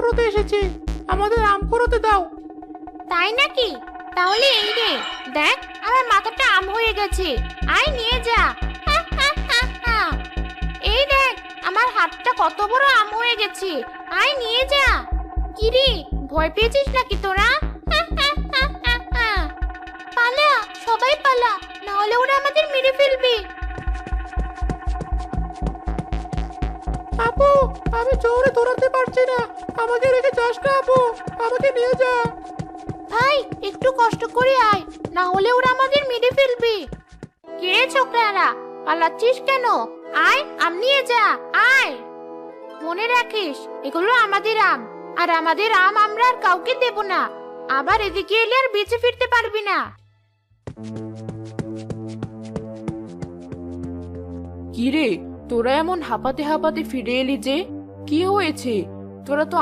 কুড়োতে এসেছি, আমাদের আম কুড়োতে দাও। তাই নাকি? তাহলে এই নে, দেখ আমার মাথাটা আম হয়ে গেছে, আয় নিয়ে যা। হা, হা, হা, হা। এই দেখ আমার হাতটা কত বড় আম হয়ে গেছে, আয় নিয়ে যা। কিরে, ভয় পেয়েছিস নাকি তোরা? হা, হা, হা, হা, হা। পালা, সবাই পালা, না হলে ওরা আমাদের মেরে ফেলবে। আপু, আমি জোরে দৌড়াতে পারছি না, আমাকে রেখে যাস না আপু, আমাকে নিয়ে যা। ভাই একটু কষ্ট করে আয়, না হলে ওরা আমাদের মেরে ফেলবে। কে ছোকরারা, পালাচ্ছিস কেন? আয় আম নিয়ে যা, আয়। মনে রাখিস এগুলো আমাদের আম, আর আমাদের আম আমরা আর কাউকে দেব না। আবার এদিকে এলে আর বেঁচে ফিরতে পারবি না। কি রে, তোরা এমন হাঁপাতে হাঁপাতে ফিরে এলি যে? কি হয়েছে? তোরা তো